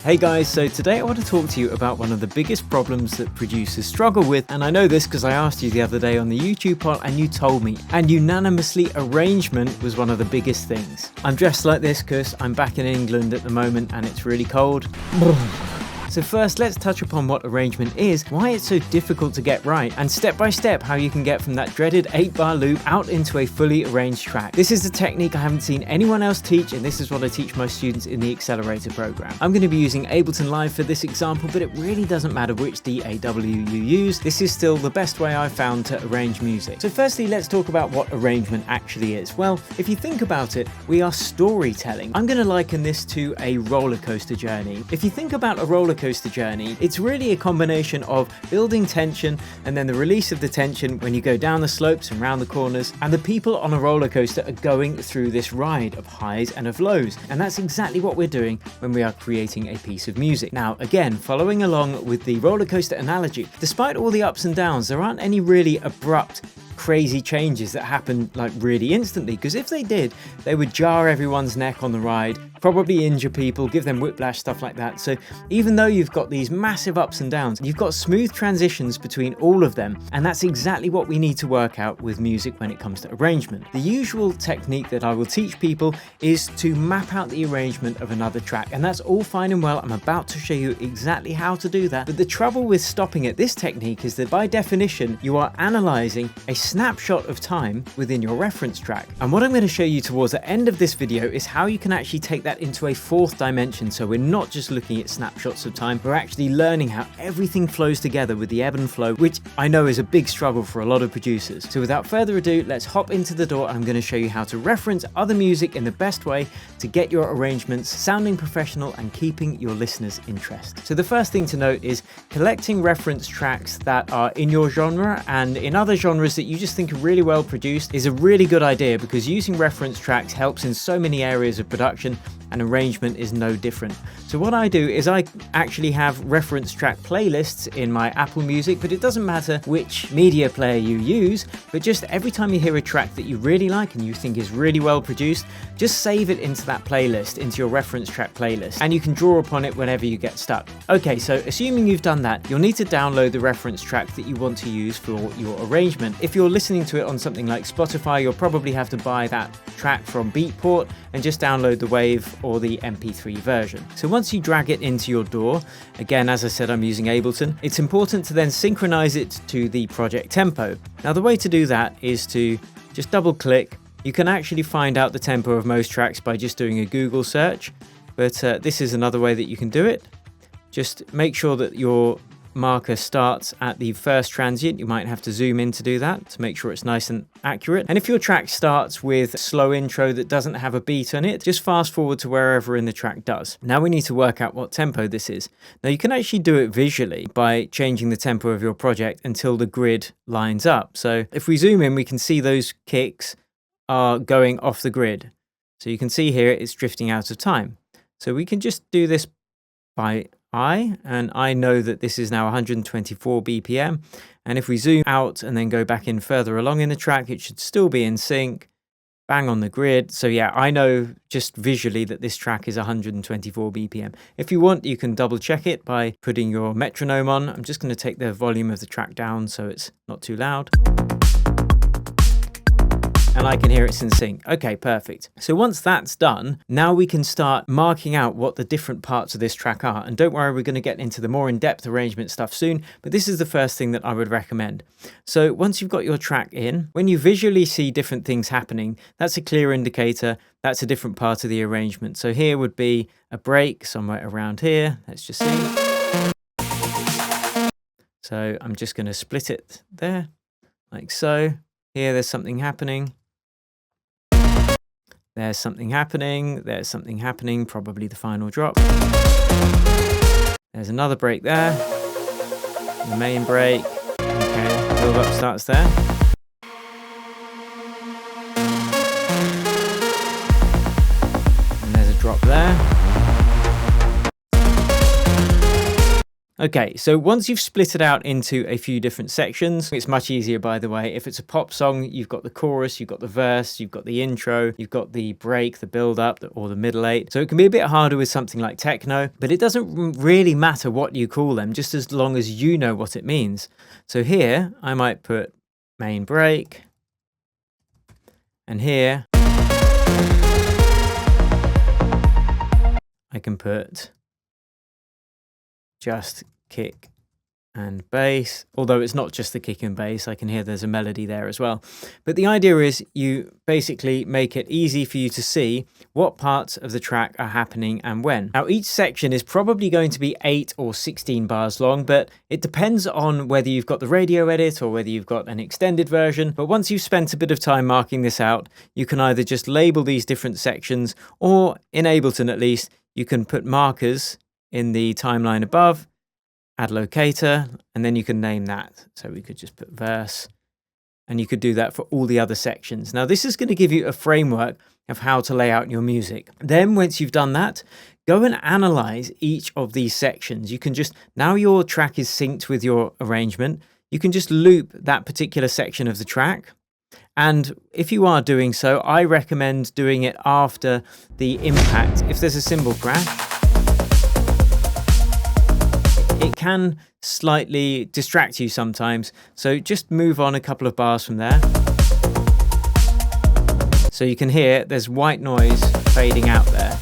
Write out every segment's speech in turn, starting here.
Hey guys, so today I want to talk to you about one of the biggest problems that producers struggle with, and I know this because I asked you the other day on the YouTube poll and you told me, and unanimously arrangement was one of the biggest things. I'm dressed like this because I'm back in England at the moment and it's really cold. So first, let's touch upon what arrangement is, why it's so difficult to get right, and step by step how you can get from that dreaded 8-bar loop out into a fully arranged track. This is the technique I haven't seen anyone else teach, and this is what I teach my students in the Accelerator program. I'm going to be using Ableton Live for this example, but it really doesn't matter which DAW you use. This is still the best way I've found to arrange music. So firstly, let's talk about what arrangement actually is. Well, if you think about it, we are storytelling. I'm going to liken this to a roller coaster journey. If you think about a roller coaster journey, it's really a combination of building tension and then the release of the tension when you go down the slopes and round the corners, and the people on a roller coaster are going through this ride of highs and of lows, and that's exactly what we're doing when we are creating a piece of music. Now again, following along with the roller coaster analogy, despite all the ups and downs, there aren't any really abrupt crazy changes that happen like really instantly, because if they did, they would jar everyone's neck on the ride, probably injure people, give them whiplash, stuff like that. So even though you've got these massive ups and downs, you've got smooth transitions between all of them, and that's exactly what we need to work out with music when it comes to arrangement. The usual technique that I will teach people is to map out the arrangement of another track, and that's all fine and well. I'm about to show you exactly how to do that, but the trouble with stopping at this technique is that by definition you are analyzing a snapshot of time within your reference track. And what I'm going to show you towards the end of this video is how you can actually take that into a fourth dimension. So we're not just looking at snapshots of time, we're actually learning how everything flows together with the ebb and flow, which I know is a big struggle for a lot of producers. So without further ado, let's hop into the door and I'm going to show you how to reference other music in the best way to get your arrangements sounding professional and keeping your listeners' interest. So the first thing to note is collecting reference tracks that are in your genre and in other genres that you just think are really well produced is a really good idea, because using reference tracks helps in so many areas of production, and arrangement is no different. So what I do is I actually have reference track playlists in my Apple Music, but it doesn't matter which media player you use, but just every time you hear a track that you really like and you think is really well produced, just save it into that playlist, into your reference track playlist, and you can draw upon it whenever you get stuck. Okay, so assuming you've done that, you'll need to download the reference track that you want to use for your arrangement. If you're listening to it on something like Spotify, you'll probably have to buy that track from Beatport and just download the WAV or the MP3 version. So once you drag it into your DAW, again, as I said, I'm using Ableton, it's important to then synchronize it to the project tempo. Now the way to do that is to just double click. You can actually find out the tempo of most tracks by just doing a Google search, but this is another way that you can do it. Just make sure that your marker starts at the first transient. You might have to zoom in to do that to make sure it's nice and accurate. And if your track starts with a slow intro that doesn't have a beat on it, just fast forward to wherever in the track does. Now we need to work out what tempo this is. Now you can actually do it visually by changing the tempo of your project until the grid lines up. So if we zoom in, we can see those kicks are going off the grid. So you can see here it's drifting out of time. So we can just do this by eye, and I know that this is now 124 BPM, and if we zoom out and then go back in further along in the track, it should still be in sync, bang on the grid. So yeah, I know just visually that this track is 124 BPM. If you want, you can double check it by putting your metronome on. I'm just going to take the volume of the track down so it's not too loud. And I can hear it's in sync. Okay, perfect. So once that's done, now we can start marking out what the different parts of this track are. And don't worry, we're going to get into the more in-depth arrangement stuff soon, but this is the first thing that I would recommend. So once you've got your track in, when you visually see different things happening, that's a clear indicator. That's a different part of the arrangement. So here would be a break somewhere around here. Let's just see. So I'm just going to split it there, like so. Here, there's something happening. There's something happening, there's something happening, probably the final drop. There's another break there, the main break. Okay, build up starts there. And there's a drop there. Okay, so once you've split it out into a few different sections, it's much easier, by the way. If it's a pop song, you've got the chorus, you've got the verse, you've got the intro, you've got the break, the build-up, or the middle eight. So it can be a bit harder with something like techno, but it doesn't really matter what you call them, just as long as you know what it means. So here, I might put main break, and here, I can put just kick and bass, although it's not just the kick and bass. I can hear there's a melody there as well. But the idea is you basically make it easy for you to see what parts of the track are happening and when. Now, each section is probably going to be 8 or 16 bars long, but it depends on whether you've got the radio edit or whether you've got an extended version. But once you've spent a bit of time marking this out, you can either just label these different sections, or in Ableton at least, you can put markers in the timeline above, add locator, and then you can name that. So we could just put verse, and you could do that for all the other sections. Now, this is going to give you a framework of how to lay out your music. Then once you've done that, go and analyze each of these sections. You can just, now your track is synced with your arrangement, you can just loop that particular section of the track. And if you are doing so, I recommend doing it after the impact. If there's a cymbal crash, it can slightly distract you sometimes, so just move on a couple of bars from there. So you can hear there's white noise fading out there.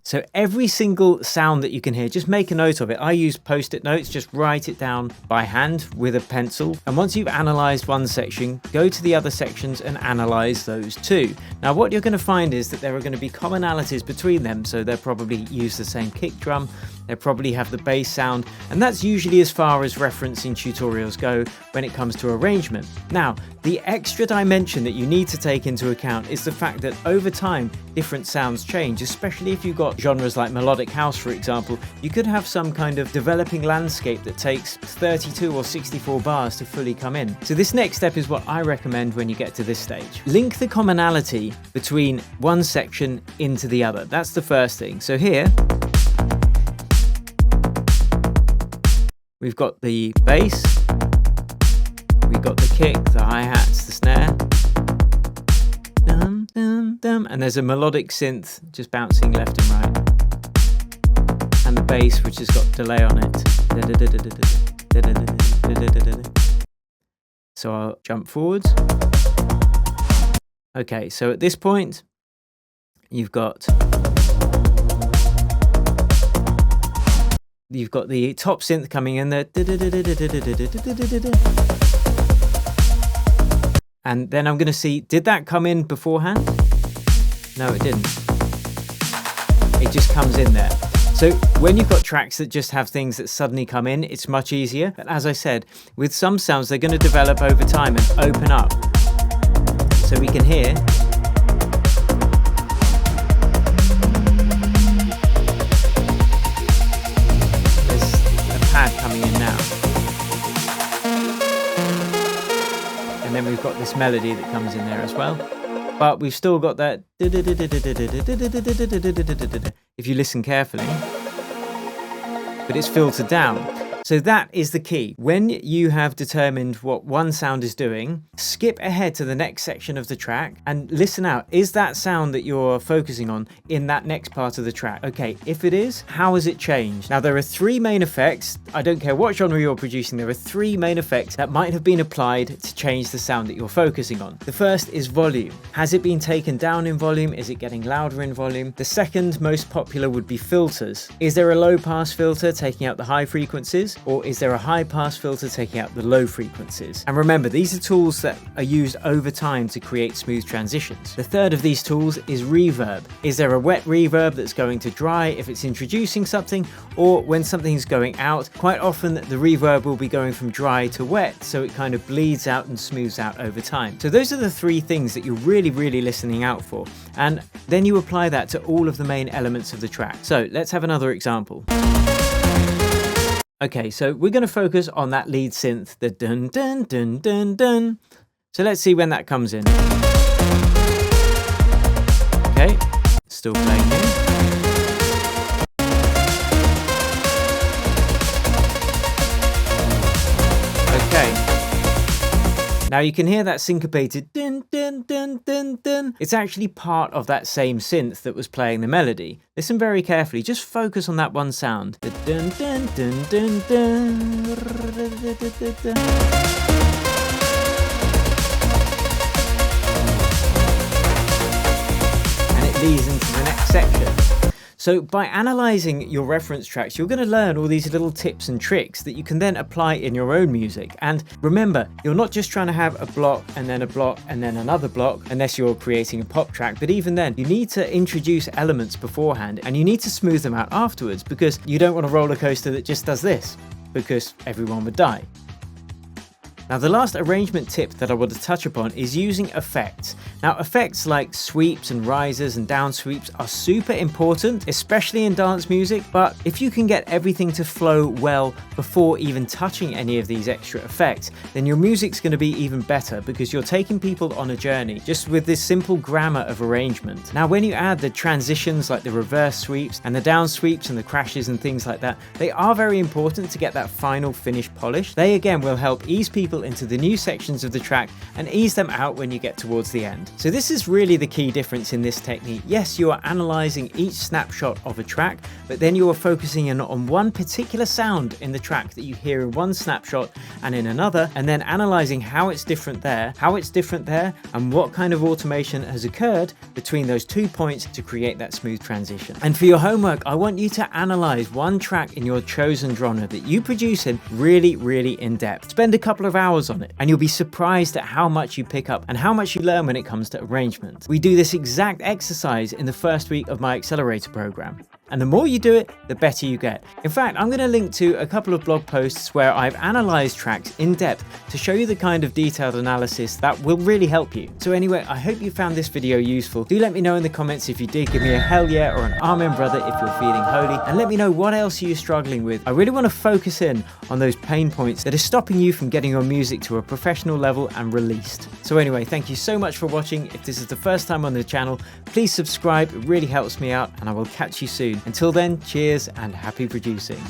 So every single sound that you can hear, just make a note of it. I use post-it notes, just write it down by hand with a pencil. And once you've analysed one section, go to the other sections and analyse those too. Now, what you're going to find is that there are going to be commonalities between them. So they'll probably use the same kick drum, they'll probably have the bass sound, and that's usually as far as referencing tutorials go when it comes to arrangement. Now, the extra dimension that you need to take into account is the fact that over time, different sounds change, especially if you've got genres like melodic house, for example. You could have some kind of developing landscape that takes 32 or 64 bars to fully come in. So this next step is what I recommend when you get to this stage. Link the commonality between one section into the other. That's the first thing. So here, we've got the bass, we've got the kick, the hi-hats, the snare, dum, dum, dum, and there's a melodic synth just bouncing left and right, and the bass which has got delay on it. So I'll jump forwards. Okay, so at this point, you've got the top synth coming in there. And then I'm going to see, did that come in beforehand? No, it didn't. It just comes in there. So when you've got tracks that just have things that suddenly come in, it's much easier. But as I said, with some sounds, they're going to develop over time and open up. So we can hear there's a pad coming in now. And then we've got this melody that comes in there as well. But we've still got that if you listen carefully, but it's filtered down. So that is the key. When you have determined what one sound is doing, skip ahead to the next section of the track and listen out. Is that sound that you're focusing on in that next part of the track? Okay, if it is, how has it changed? Now, there are three main effects. I don't care what genre you're producing, there are three main effects that might have been applied to change the sound that you're focusing on. The first is volume. Has it been taken down in volume? Is it getting louder in volume? The second most popular would be filters. Is there a low pass filter taking out the high frequencies? Or is there a high pass filter taking out the low frequencies? And remember, these are tools that are used over time to create smooth transitions. The third of these tools is reverb. Is there a wet reverb that's going to dry if it's introducing something, or when something's going out? Quite often the reverb will be going from dry to wet, so it kind of bleeds out and smooths out over time. So those are the three things that you're really listening out for, and then you apply that to all of the main elements of the track. So let's have another example. Okay, so we're going to focus on that lead synth, the dun dun dun dun dun. So let's see when that comes in. Okay, still playing here. Okay. Now you can hear that syncopated dun dun dun dun dun. It's actually part of that same synth that was playing the melody. Listen very carefully, just focus on that one sound. The dun dun dun dun dun. And it leads into the next section. So by analysing your reference tracks, you're going to learn all these little tips and tricks that you can then apply in your own music. And remember, you're not just trying to have a block and then a block and then another block, unless you're creating a pop track. But even then, you need to introduce elements beforehand and you need to smooth them out afterwards, because you don't want a roller coaster that just does this, because everyone would die. Now the last arrangement tip that I want to touch upon is using effects. Now effects like sweeps and risers and down sweeps are super important, especially in dance music, but if you can get everything to flow well before even touching any of these extra effects, then your music's going to be even better, because you're taking people on a journey just with this simple grammar of arrangement. Now when you add the transitions like the reverse sweeps and the down sweeps and the crashes and things like that, they are very important to get that final finish polish. They again will help ease people into the new sections of the track and ease them out when you get towards the end. So this is really the key difference in this technique. Yes, you are analysing each snapshot of a track, but then you are focusing in on one particular sound in the track that you hear in one snapshot and in another, and then analysing how it's different there, and what kind of automation has occurred between those 2 points to create that smooth transition. And for your homework, I want you to analyse one track in your chosen genre that you produce in really in depth. Spend a couple of hours on it and you'll be surprised at how much you pick up and how much you learn when it comes to arrangement. We do this exact exercise in the first week of my accelerator program. And the more you do it, the better you get. In fact, I'm going to link to a couple of blog posts where I've analysed tracks in depth to show you the kind of detailed analysis that will really help you. So anyway, I hope you found this video useful. Do let me know in the comments if you did. Give me a hell yeah or an amen brother if you're feeling holy. And let me know what else you're struggling with. I really want to focus in on those pain points that are stopping you from getting your music to a professional level and released. So anyway, thank you so much for watching. If this is the first time on the channel, please subscribe. It really helps me out, and I will catch you soon. Until then, cheers and happy producing.